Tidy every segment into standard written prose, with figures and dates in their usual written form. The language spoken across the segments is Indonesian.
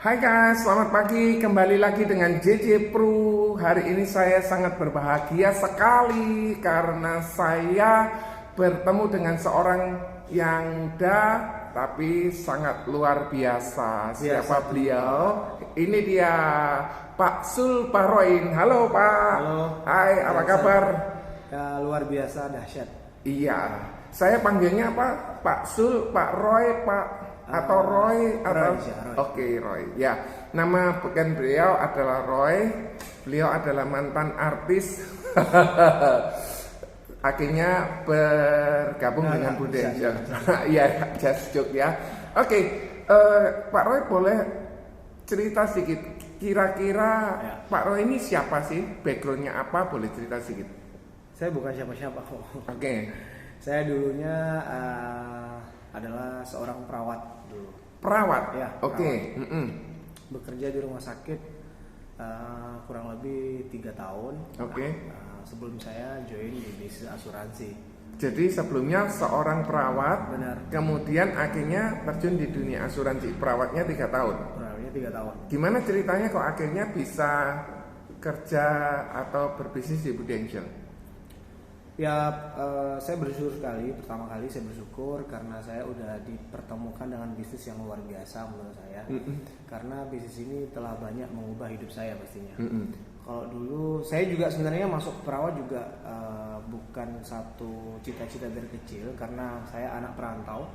Hai guys, selamat pagi. Kembali lagi dengan JJ Pro. Hari ini saya sangat berbahagia sekali karena saya bertemu dengan seorang yang muda tapi sangat luar biasa. Siapa beliau? Ini dia Pak Sul Paroin. Halo Pak. Halo. Hai, apa kabar? Ya, luar biasa dahsyat. Iya, saya panggilnya apa? Pak Sul, Pak Roy, Pak atau Roy atau Roy. Oke, Roy. Ya, nama bukan beliau adalah Roy. Beliau adalah mantan artis. Akhirnya bergabung dengan Budi Angel. Iya, just joke ya. Oke, Pak Roy boleh cerita sedikit. Kira-kira Ya. Pak Roy ini siapa sih? Backgroundnya apa? Boleh cerita sedikit. Saya bukan siapa-siapa kok. Oke. Saya dulunya adalah seorang perawat dulu. Perawat? Ya, Oke. Bekerja di rumah sakit kurang lebih 3 tahun. Oke. Sebelum saya join di bisnis asuransi. Jadi sebelumnya seorang perawat, Benar. kemudian akhirnya terjun di dunia asuransi. Perawatnya 3 tahun. Kurang lebih 3 tahun. Gimana ceritanya kok akhirnya bisa kerja atau berbisnis di Budi Angel? Ya, saya bersyukur sekali. Pertama kali saya bersyukur karena saya udah dipertemukan dengan bisnis yang luar biasa menurut saya. Karena bisnis ini telah banyak mengubah hidup saya pastinya. Kalau dulu saya juga sebenarnya masuk perawat juga bukan satu cita-cita dari kecil karena saya anak perantau.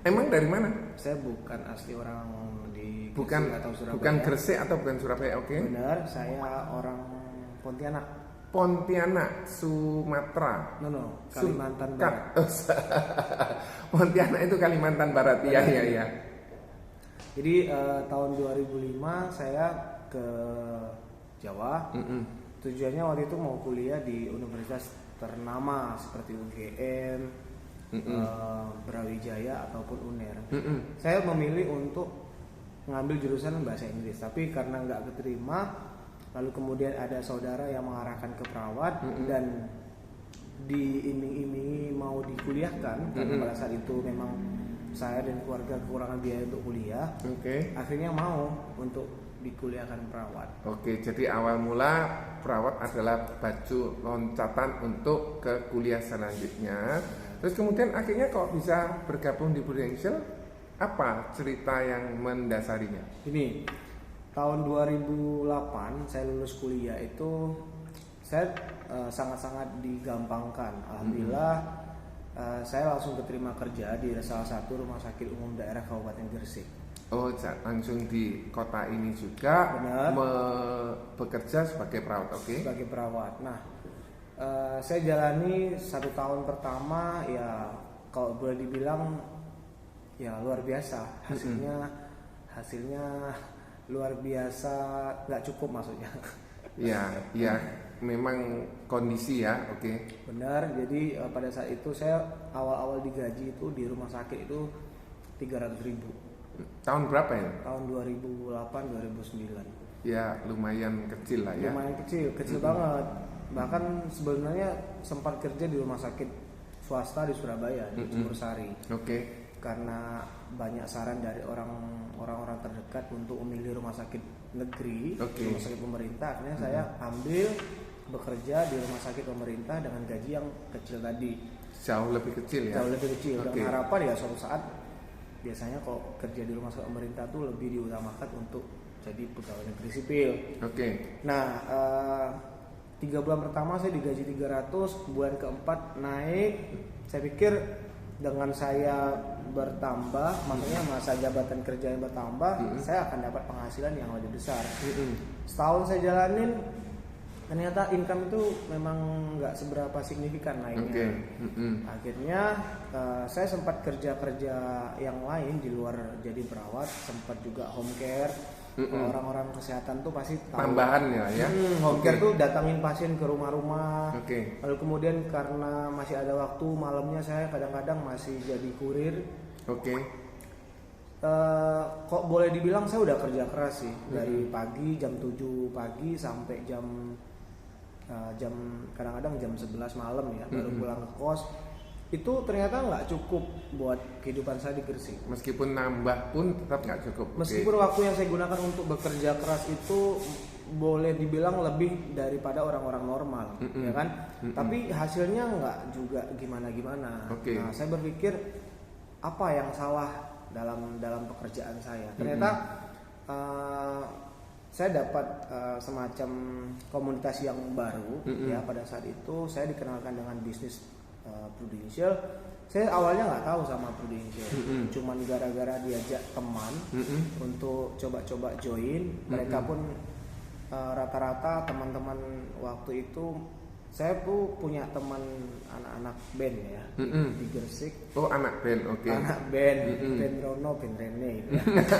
Emang dari mana? Saya bukan asli orang di Bukan Gresik atau Surabaya. bukan Gresik atau bukan Surabaya, oke? Benar, saya orang Pontianak. Pontianak, Sumatera. No, Kalimantan Barat. Pontianak itu Kalimantan Barat. Iya, iya, iya. Jadi tahun 2005 saya ke Jawa. Tujuannya waktu itu mau kuliah di universitas ternama seperti UGM, Brawijaya ataupun UNER. Saya memilih untuk ngambil jurusan bahasa Inggris, tapi karena nggak keterima, lalu kemudian ada saudara yang mengarahkan ke perawat dan diiming-imingi mau dikuliahkan karena pada saat itu memang saya dan keluarga kekurangan biaya untuk kuliah. Akhirnya mau untuk dikuliahkan perawat. Oke, jadi awal mula perawat adalah baju loncatan untuk ke kuliah selanjutnya. Terus kemudian akhirnya kok bisa bergabung di Budi Angel? Apa cerita yang mendasarinya? Ini tahun 2008 saya lulus kuliah itu saya sangat-sangat digampangkan. Alhamdulillah saya langsung keterima kerja di salah satu rumah sakit umum daerah Kabupaten Gresik. Oh, langsung di kota ini juga. Benar. Bekerja sebagai perawat, oke? Sebagai perawat. Nah, saya jalani 1 tahun pertama ya kalau boleh dibilang ya luar biasa. Hasilnya luar biasa, nggak cukup maksudnya. Ya, memang kondisi ya, oke. Benar. Jadi pada saat itu saya awal-awal digaji itu di rumah sakit itu 300.000. Tahun berapa ya? Tahun 2008-2009. Ya, lumayan kecil lah ya. Lumayan kecil banget. Bahkan sebenarnya sempat kerja di rumah sakit swasta di Surabaya di Jemur Sari. Oke. Karena banyak saran dari orang-orang terdekat untuk memilih rumah sakit negeri, rumah sakit pemerintah. Akhirnya saya ambil bekerja di rumah sakit pemerintah dengan gaji yang kecil tadi. Jauh lebih kecil ya? Jauh lebih kecil. Dengan harapan ya suatu saat biasanya kok kerja di rumah sakit pemerintah tuh lebih diutamakan untuk jadi pegawai negeri sipil. Oke. Nah, 3 bulan pertama saya digaji 300, bulan keempat naik. Saya pikir dengan saya bertambah, maksudnya masa jabatan kerja yang bertambah, saya akan dapat penghasilan yang lebih besar. Setahun saya jalanin, ternyata income itu memang nggak seberapa signifikan naiknya. Akhirnya saya sempat kerja yang lain di luar jadi perawat, sempat juga home care. Orang-orang kesehatan tuh pasti tahu. Tambahan ya. Home care tuh datangin pasien ke rumah-rumah. Oke. Lalu kemudian karena masih ada waktu malamnya saya kadang-kadang masih jadi kurir. Oke. Kok boleh dibilang saya udah kerja keras sih dari pagi jam 7 pagi sampai jam kadang-kadang jam 11 malam ya baru pulang ke kos. itu ternyata nggak cukup buat kehidupan saya di Gresik. Meskipun nambah pun tetap nggak cukup. Meskipun waktu yang saya gunakan untuk bekerja keras itu boleh dibilang lebih daripada orang-orang normal, ya kan? Tapi hasilnya nggak juga gimana-gimana. Nah, saya berpikir apa yang salah dalam pekerjaan saya. Ternyata saya dapat semacam komunitas yang baru, ya. Pada saat itu saya dikenalkan dengan bisnis Prudential. Saya awalnya nggak tahu sama Prudential, cuman gara-gara diajak teman untuk coba-coba join. Mereka pun rata-rata teman-teman waktu itu, saya tuh punya teman anak-anak band ya di Gresik. Oh, anak band, oke. Anak band, band Rono, band Rene. Gitu ya.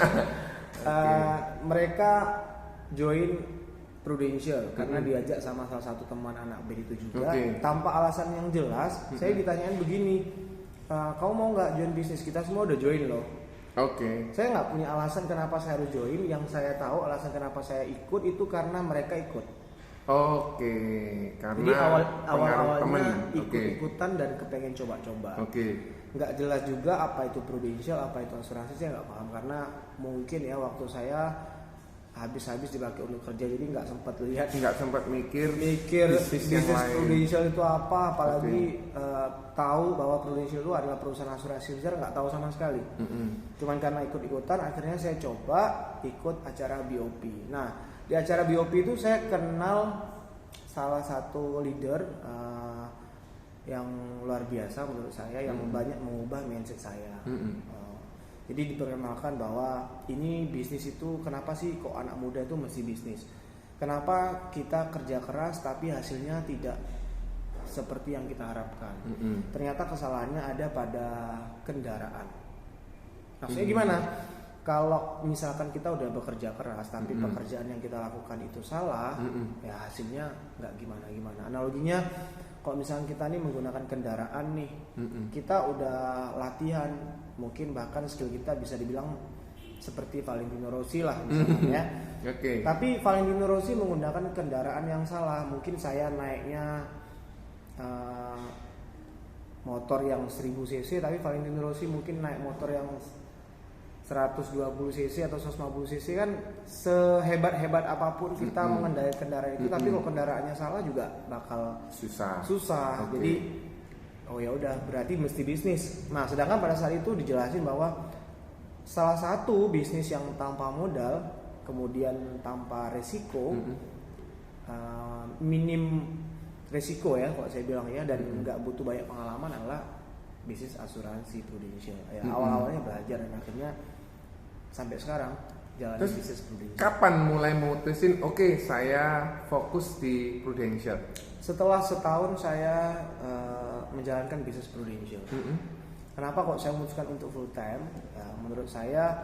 Mereka join Prudential karena diajak sama salah satu teman anak band itu juga. Tanpa alasan yang jelas, saya ditanyain begini, kamu mau nggak join bisnis? Kita semua udah join loh. Saya nggak punya alasan kenapa saya harus join. Yang saya tahu alasan kenapa saya ikut itu karena mereka ikut. Karena jadi awalnya ikut-ikutan dan kepengen coba-coba. Nggak jelas juga apa itu Prudential, apa itu asuransi, saya nggak paham karena mungkin ya waktu saya habis dipakai untuk kerja, jadi nggak sempat mikir bisnis Prudential itu apa, apalagi tahu bahwa Prudential itu adalah perusahaan asuransi besar, nggak tahu sama sekali. Cuman karena ikut-ikutan akhirnya saya coba ikut acara BOP. Nah, di acara BOP itu saya kenal salah satu leader yang luar biasa menurut saya, yang banyak mengubah mindset saya. Jadi diperkenalkan bahwa ini bisnis itu kenapa sih kok anak muda itu mesti bisnis? Kenapa kita kerja keras tapi hasilnya tidak seperti yang kita harapkan? Ternyata kesalahannya ada pada kendaraan. Maksudnya gimana? Kalau misalkan kita udah bekerja keras tapi pekerjaan yang kita lakukan itu salah, ya hasilnya nggak gimana-gimana. Analoginya, kalau misalkan kita nih menggunakan kendaraan nih, kita udah latihan, mungkin bahkan skill kita bisa dibilang seperti Valentino Rossi lah misalnya. Tapi Valentino Rossi menggunakan kendaraan yang salah. Mungkin saya naiknya motor yang 1000 cc, tapi Valentino Rossi mungkin naik motor yang 120 cc atau 150 cc. Kan sehebat-hebat apapun kita mengendarai kendaraan itu, tapi kalau kendaraannya salah juga bakal susah. Jadi oh ya udah, berarti mesti bisnis. Nah, sedangkan pada saat itu dijelasin bahwa salah satu bisnis yang tanpa modal, kemudian tanpa resiko, minim resiko ya kalau saya bilang ya, dan nggak butuh banyak pengalaman adalah bisnis asuransi Prudential. Ya, awal-awalnya belajar dan akhirnya sampai sekarang jalan bisnis Prudential. Kapan mulai mutusin saya fokus di Prudential? Setelah setahun saya menjalankan bisnis Prudential. Kenapa kok saya memutuskan untuk full time? Ya, menurut saya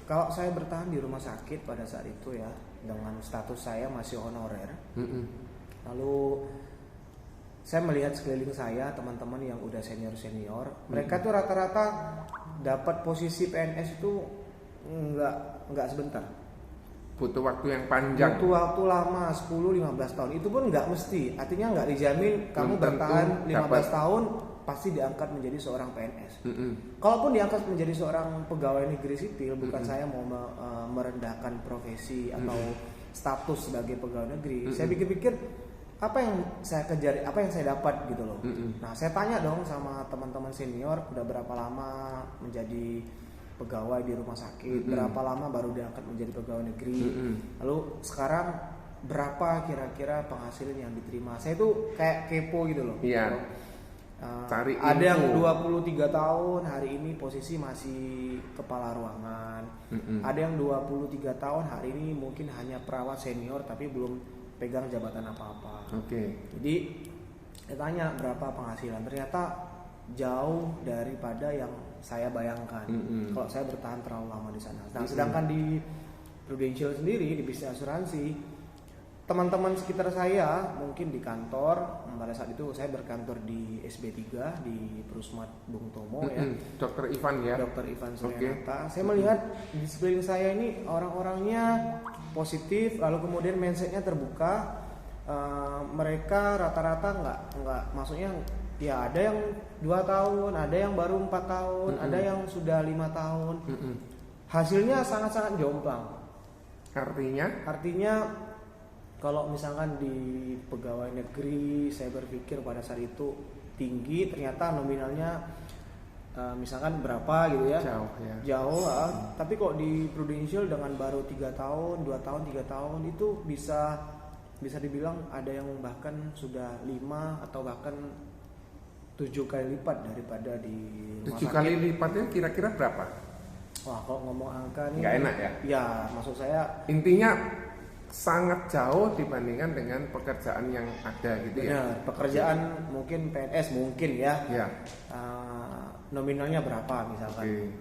kalau saya bertahan di rumah sakit pada saat itu ya, dengan status saya masih honorer, lalu saya melihat sekeliling saya teman-teman yang udah senior, mereka tuh rata-rata dapat posisi PNS itu nggak sebentar. Butuh waktu yang panjang. Butuh waktu lama, 10-15 tahun. Itu pun nggak mesti. Artinya nggak dijamin kamu bertahan 15 tahun pasti diangkat menjadi seorang PNS. Kalaupun diangkat menjadi seorang pegawai negeri sipil, bukan saya mau merendahkan profesi atau status sebagai pegawai negeri. Saya pikir-pikir apa yang saya kejar, apa yang saya dapat gitu loh. Nah, saya tanya dong sama teman-teman senior, udah berapa lama menjadi pegawai di rumah sakit, berapa lama baru diangkat menjadi pegawai negeri, lalu sekarang berapa kira-kira penghasilan yang diterima. Saya tuh kayak kepo gitu loh. Cari ada yang 23 tahun hari ini posisi masih kepala ruangan, ada yang 23 tahun hari ini mungkin hanya perawat senior tapi belum pegang jabatan apa-apa. Jadi saya tanya berapa penghasilan, ternyata jauh daripada yang saya bayangkan. Kalau saya bertahan terlalu lama di sana. Nah, sedangkan di Prudential sendiri, di bisnis asuransi, teman-teman sekitar saya mungkin di kantor, pada saat itu saya berkantor di SB3 di Prusmat Bung Tomo ya. Dr. Ivan ya. Dr. Ivan Suryanata. Saya melihat di sekeliling saya ini orang-orangnya positif, lalu kemudian mindsetnya terbuka. Mereka rata-rata nggak maksudnya Ya ada yang 2 tahun, ada yang baru 4 tahun, ada yang sudah 5 tahun. Hasilnya sangat-sangat jomplang. Artinya kalau misalkan di pegawai negeri saya berpikir pada saat itu tinggi, ternyata nominalnya misalkan berapa gitu ya. Jauh. Tapi kok di Prudential dengan baru 3 tahun, 2 tahun, 3 tahun itu bisa dibilang ada yang bahkan sudah 5 atau bahkan 7 kali lipat daripada di rumah 7 sakit. kali lipatnya kira-kira berapa? Wah, kalau ngomong angka nih Nggak enak ya? Ya, maksud saya Intinya sangat jauh dibandingkan dengan pekerjaan yang ada gitu ya. benar, pekerjaan mungkin PNS mungkin ya. Ya. Nominalnya berapa misalkan. Oke.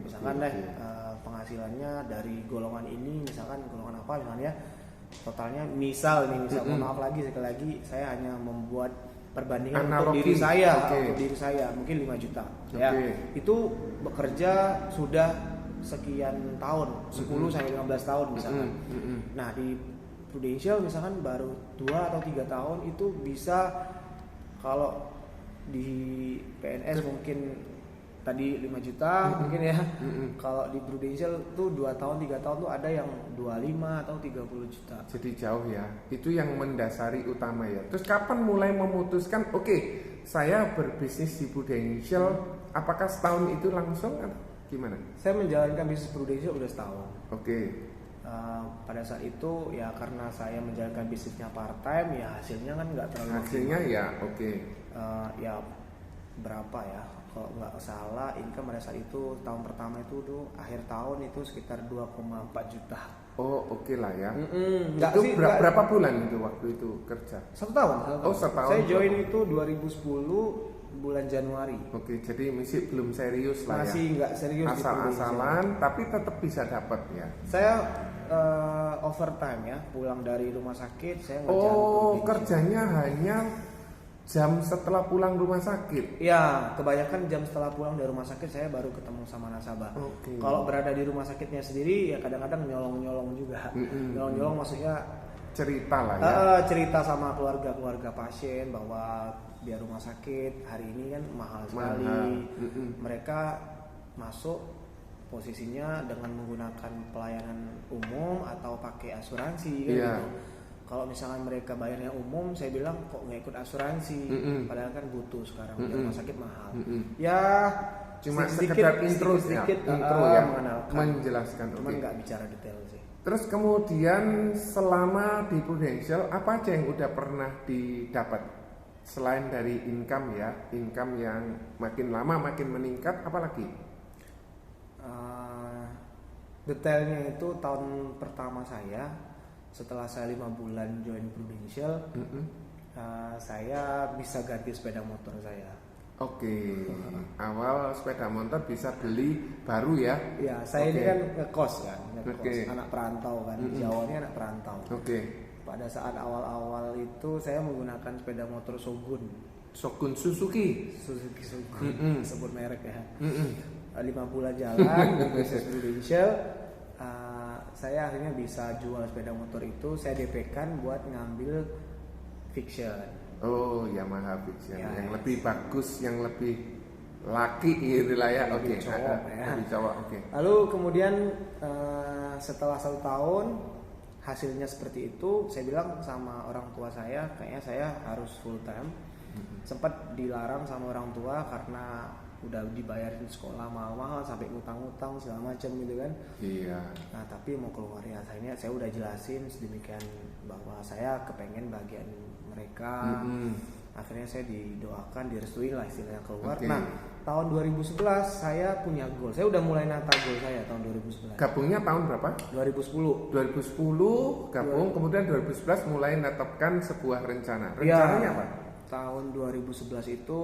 Penghasilannya dari golongan ini misalkan golongan apa misalnya totalnya misal mohon maaf lagi sekali lagi saya hanya membuat perbandingan Analogi. untuk diri saya mungkin 5 juta ya. Itu bekerja sudah sekian tahun, 10 sampai 15 tahun misalkan. Nah, di Prudential misalkan baru 2 atau 3 tahun itu bisa, kalau di PNS mungkin tadi 5 juta mungkin ya. Kalau di Prudential tuh 2 tahun 3 tahun tuh ada yang 25 atau 30 juta. Jadi jauh ya. Itu yang mendasari utama ya. Terus kapan mulai memutuskan oke, saya berbisnis di Prudential, apakah setahun itu langsung atau gimana? Saya menjalankan bisnis Prudential udah setahun. Pada saat itu ya karena saya menjalankan bisnisnya part time ya hasilnya kan nggak terlalu hasilnya maksimal. Ya ya berapa ya, kalau nggak salah income pada saat itu tahun pertama itu tuh akhir tahun itu sekitar 2,4 juta. Oke lah ya. Itu berapa bulan itu waktu itu kerja? 1 tahun. Setahun. Saya join itu 2010 bulan Januari. Oke, jadi masih belum serius lah. Masih nggak serius. Asal-asalan tapi tetap bisa dapat ya. Saya overtime ya, pulang dari rumah sakit saya ngerjain kerjanya hanya jam setelah pulang rumah sakit. Ya, kebanyakan jam setelah pulang dari rumah sakit saya baru ketemu sama nasabah. Kalau berada di rumah sakitnya sendiri ya kadang-kadang nyolong-nyolong juga. Nyolong-nyolong maksudnya cerita lah ya. Cerita sama keluarga pasien bahwa biar rumah sakit hari ini kan mahal sekali. Mereka masuk posisinya dengan menggunakan pelayanan umum atau pakai asuransi kan gitu. Kalau misalkan mereka bayarnya umum, saya bilang kok nggak ikut asuransi, padahal kan butuh sekarang rumah sakit mahal. Ya cuma sedikit intro ya, menjelaskan. Cuman nggak bicara detail sih. Terus kemudian selama di Prudential apa aja yang udah pernah didapat selain dari income ya, income yang makin lama makin meningkat, apalagi? Detailnya itu tahun pertama saya setelah saya 5 bulan join Prudential, saya bisa ganti sepeda motor saya. Awal sepeda motor bisa beli baru ya? Ya, saya ini kan ngekos kan, anak perantau kan, Jawa ini anak perantau. Pada saat awal-awal itu saya menggunakan sepeda motor Shogun Suzuki Shogun, sebut merek ya. 5 bulan jalan di bisnis Prudential, saya akhirnya bisa jual sepeda motor itu, saya DP-kan buat ngambil Fiction. Yamaha Fiction ya, yang lebih bagus, yang lebih laki gitu lah ya. Lebih cowok ya. Lebih cowok, Lalu kemudian setelah 1 tahun hasilnya seperti itu, saya bilang sama orang tua saya, kayaknya saya harus full time. Sempat dilarang sama orang tua karena udah dibayarin sekolah mahal-mahal sampai ngutang-ngutang segala macam gitu kan. Nah, tapi mau keluar ya, saya udah jelasin sedemikian bahwa saya kepengen bagian mereka. Akhirnya saya didoakan, direstuin lah istilahnya keluar. Nah, tahun 2011 saya punya goal. Saya udah mulai nata goal saya tahun 2011. Gabungnya tahun berapa? 2010 gabung, kemudian 2011 mulai menetapkan sebuah rencana. Rencananya apa? Tahun 2011 itu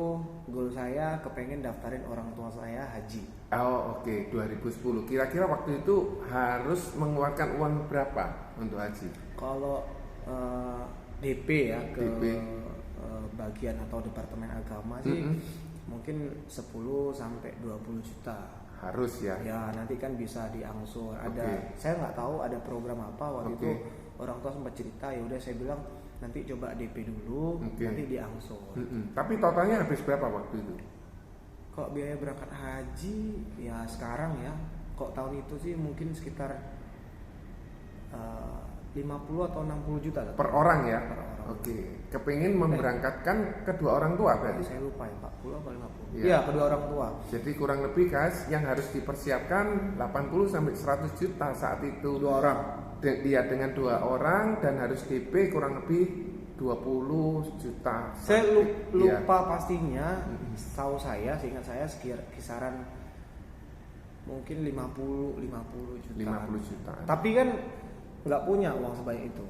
goal saya kepengen daftarin orang tua saya haji. 2010. Kira-kira waktu itu harus mengeluarkan uang berapa untuk haji? Kalau DP ya ke bagian atau departemen agama sih mungkin 10 sampai 20 juta. Harus ya. Ya, nanti kan bisa diangsur. Saya nggak tahu ada program apa waktu itu, orang tua sempat cerita, ya udah saya bilang nanti coba DP dulu, Oke. nanti diangsur. Tapi totalnya habis berapa waktu itu? Kok biaya berangkat haji ya sekarang ya, kok tahun itu sih mungkin sekitar 50 atau 60 juta Per orang ya? Per orang. Oke. Kepingin memberangkatkan kedua orang tua berarti? Saya lupa ya, 40 atau 50. Iya. Iya, kedua orang tua. Jadi kurang lebih guys, yang harus dipersiapkan 80 sampai 100 juta saat itu. Dua orang. Dia dengan 2 orang dan harus DP kurang lebih 20 juta. Saya Iya. lupa pastinya, tahu saya, seingat saya kisaran mungkin 50 juta. 50 juta. Tapi kan nggak punya uang sebanyak itu.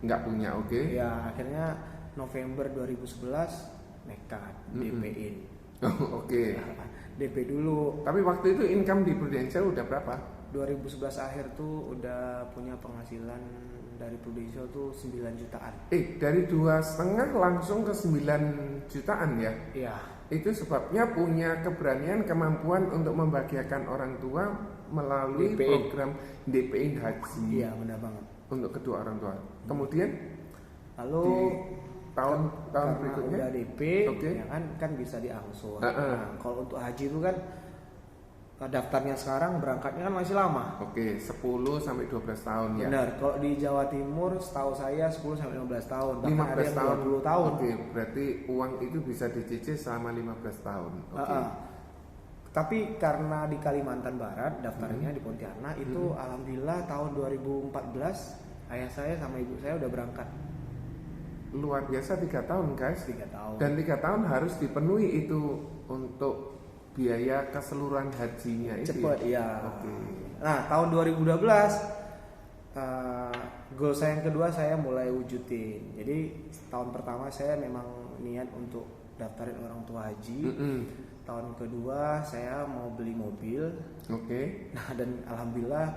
Nggak punya, oke. Ya akhirnya November 2011 nekat DP-in. Oh, oke. DP dulu. Tapi waktu itu income di Prudential udah berapa? 2011 akhir tuh udah punya penghasilan dari Prudential tuh 9 jutaan. Dari 2,5 langsung ke 9 jutaan ya? Iya. Itu sebabnya punya keberanian, kemampuan untuk membahagiakan orang tua melalui DP-in. program DP-in haji. Iya, benar banget. Untuk kedua orang tua. Kemudian Lalu di tahun karena berikutnya, udah DP, Oke. ya kan bisa diangsur. Heeh. Nah, kalau untuk haji itu kan daftarnya sekarang, berangkatnya kan masih lama. oke, 10 sampai 12 tahun ya. Benar. Kalau di Jawa Timur setahu saya 10 sampai 15 tahun, bahkan ada 15 yang tahun. 20 tahun. Oke, berarti uang itu bisa dicicil selama 15 tahun. Oke. Heeh. Tapi karena di Kalimantan Barat daftarnya di Pontianak itu alhamdulillah tahun 2014 ayah saya sama ibu saya udah berangkat Luar biasa 3 tahun, guys. 3 tahun. Dan 3 tahun harus dipenuhi itu untuk biaya keseluruhan hajinya itu. Cepet ya. Oke. Nah tahun 2012 goal saya yang kedua saya mulai wujudin. Jadi tahun pertama saya memang niat untuk daftarin orang tua haji. Tahun kedua saya mau beli mobil. Oke. Nah dan alhamdulillah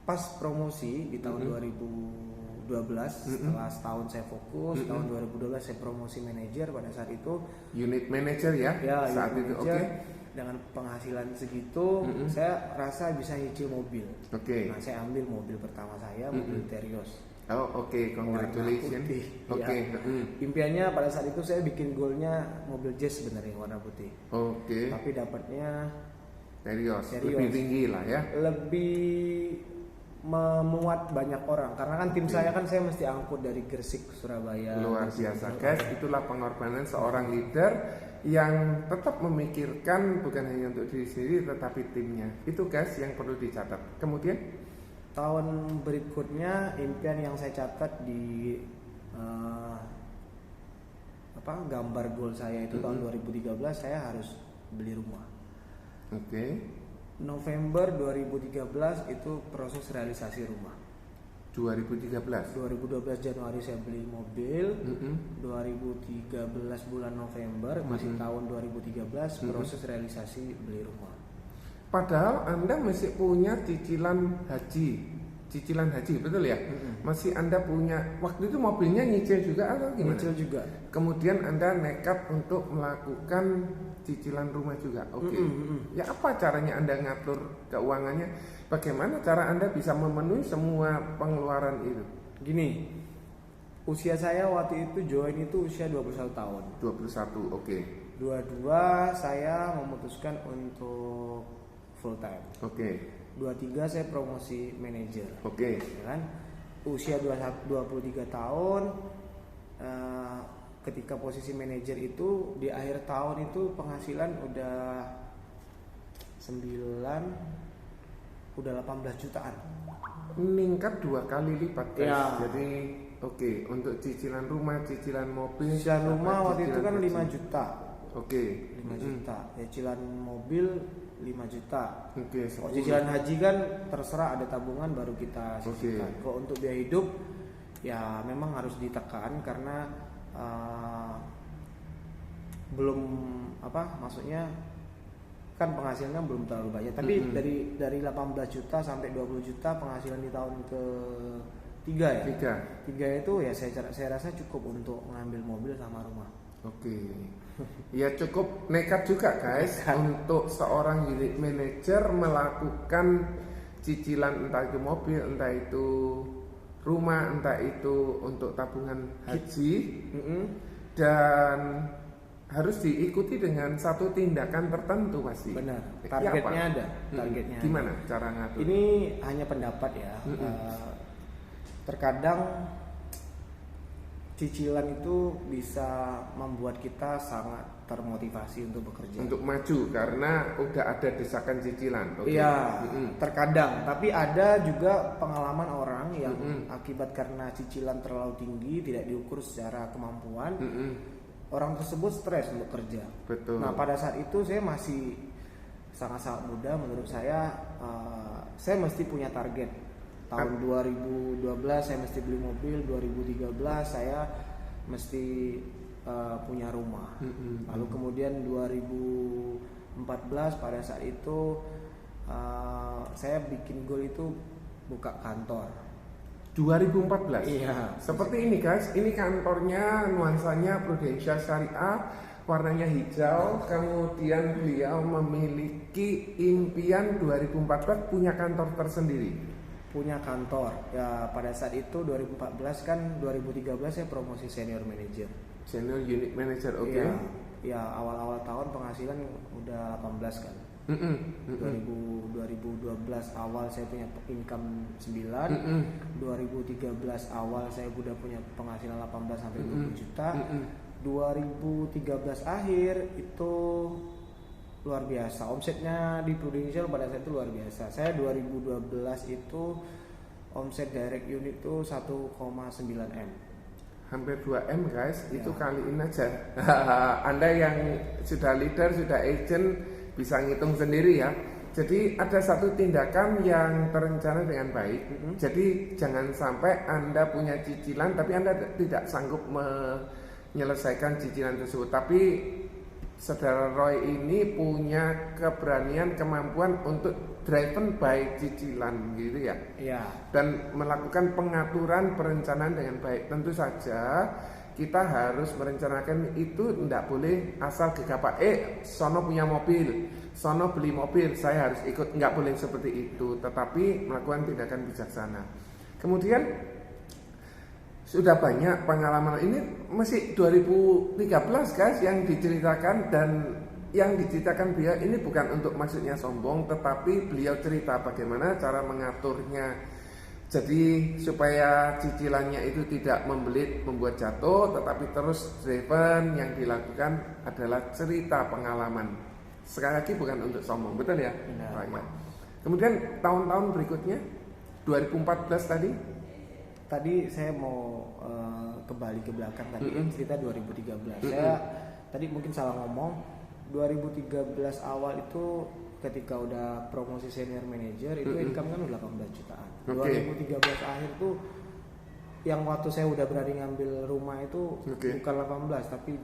pas promosi di tahun 2012 setelah setahun saya fokus, tahun 2012 saya promosi manajer pada saat itu. Unit manager ya, Ya, saat unit itu. Oke. manager. Dengan penghasilan segitu, saya rasa bisa nyicil mobil. Oke. Nah, saya ambil mobil pertama saya, mobil Terios. Oh, oke, congratulations. Warna putih. Oke. Ya. Impiannya pada saat itu saya bikin goalnya mobil Jazz sebenarnya warna putih. Oke. Tapi dapatnya Serius, Serius. lebih tinggi lah ya. lebih memuat banyak orang karena kan tim saya kan saya mesti angkut dari Gresik ke Surabaya. Luar biasa, guys. Itulah pengorbanan seorang leader yang tetap memikirkan bukan hanya untuk diri sendiri tetapi timnya. Itu guys yang perlu dicatat. Kemudian Tahun berikutnya impian yang saya catat di gambar goal saya itu tahun 2013 saya harus beli rumah. oke, November 2013 itu proses realisasi rumah. 2013. 2012 Januari saya beli mobil. 2013 bulan November masih tahun 2013 proses realisasi beli rumah. Padahal Anda masih punya cicilan haji, betul ya? Masih Anda punya, waktu itu mobilnya nyicil juga atau gimana? Nyicil juga. Kemudian Anda nekat untuk melakukan cicilan rumah juga. Oke. Ya apa caranya Anda ngatur keuangannya? Bagaimana cara Anda bisa memenuhi semua pengeluaran itu? Gini, usia saya waktu itu join itu usia 21 tahun. 21, oke. 22 saya memutuskan untuk full time. Oke. 23 saya promosi manajer. Oke. Ya kan? Usia 23 tahun ketika posisi manajer itu di akhir tahun itu penghasilan udah 18 jutaan. Meningkat 2 kali lipat guys. Ya. Jadi oke, untuk cicilan rumah, cicilan mobil. Cicilan rumah waktu itu cicilan kan haji. 5 juta. Oke. 5 juta. Cicilan mobil 5 juta. Oke, Oh, 10. cicilan haji kan terserah ada tabungan baru kita sisihkan. Oke. Kalau untuk biaya hidup ya memang harus ditekan karena belum maksudnya kan penghasilannya belum terlalu banyak. Tapi dari 18 juta sampai 20 juta penghasilan di tahun ke-3 ya. 3 itu ya saya rasa cukup untuk mengambil mobil sama rumah. Oke. Ya cukup nekat juga guys untuk seorang unit manager melakukan cicilan entah itu mobil, entah itu rumah, entah itu untuk tabungan haji, Mm-mm. dan harus diikuti dengan satu tindakan tertentu pasti. Benar. Ya, Targetnya apa? ada. Targetnya. Gimana cara ngatur? Ini hanya pendapat ya. Terkadang cicilan itu bisa membuat kita sangat termotivasi untuk bekerja. Untuk maju karena udah ada desakan cicilan. Oke. Iya, terkadang. Tapi ada juga pengalaman orang yang akibat karena cicilan terlalu tinggi, tidak diukur secara kemampuan, orang tersebut stres untuk kerja. Betul. Nah, pada saat itu saya masih sangat-sangat muda. Menurut saya mesti punya target. Tahun 2012 saya mesti beli mobil, 2013 saya mesti punya rumah. Lalu kemudian 2014 pada saat itu saya bikin goal itu buka kantor. 2014. Iya. Seperti ini guys, ini kantornya nuansanya Prudential Syariah, warnanya hijau. Kemudian beliau memiliki impian 2014 punya kantor tersendiri. Punya kantor. Ya pada saat itu 2014 kan 2013 saya promosi senior manager. Senior unit manager, oke. Ya awal-awal tahun penghasilan udah 18 kan. 2012 awal saya punya income 9, 2013 awal saya udah punya penghasilan 18 sampai 20 juta. 2013 akhir itu luar biasa, omsetnya di Prudential pada saat itu luar biasa. Saya 2012 itu omset direct unit itu 1,9 M. Hampir 2 M guys, Ya. itu kaliin aja. Anda yang sudah leader, sudah agent bisa ngitung sendiri ya. Jadi ada satu tindakan yang terencana dengan baik. Jadi jangan sampai Anda punya cicilan tapi Anda tidak sanggup menyelesaikan cicilan tersebut. Tapi Saudara Roy ini punya keberanian, kemampuan untuk driven by cicilan gitu ya. Iya. Dan melakukan pengaturan perencanaan dengan baik. Tentu saja kita harus merencanakan itu, tidak boleh asal gegabah. Sono punya mobil, sono beli mobil, saya harus ikut. Nggak boleh seperti itu, tetapi melakukan tindakan bijaksana. Kemudian sudah banyak pengalaman ini, masih 2013 guys yang diceritakan, dan yang diceritakan beliau ini bukan untuk maksudnya sombong, tetapi beliau cerita bagaimana cara mengaturnya. Jadi supaya cicilannya itu tidak membelit, membuat jatuh, tetapi terus driven. Yang dilakukan adalah cerita pengalaman. Sekali lagi bukan untuk sombong, betul ya? Benar. Kemudian tahun-tahun berikutnya 2014 tadi. Tadi saya mau kembali ke belakang tadi cerita 2013. Saya tadi mungkin salah ngomong. 2013 awal itu ketika udah promosi senior manager itu income kan udah 18 jutaan. 2013 akhir tuh yang waktu saya udah berani ngambil rumah itu bukan 18 tapi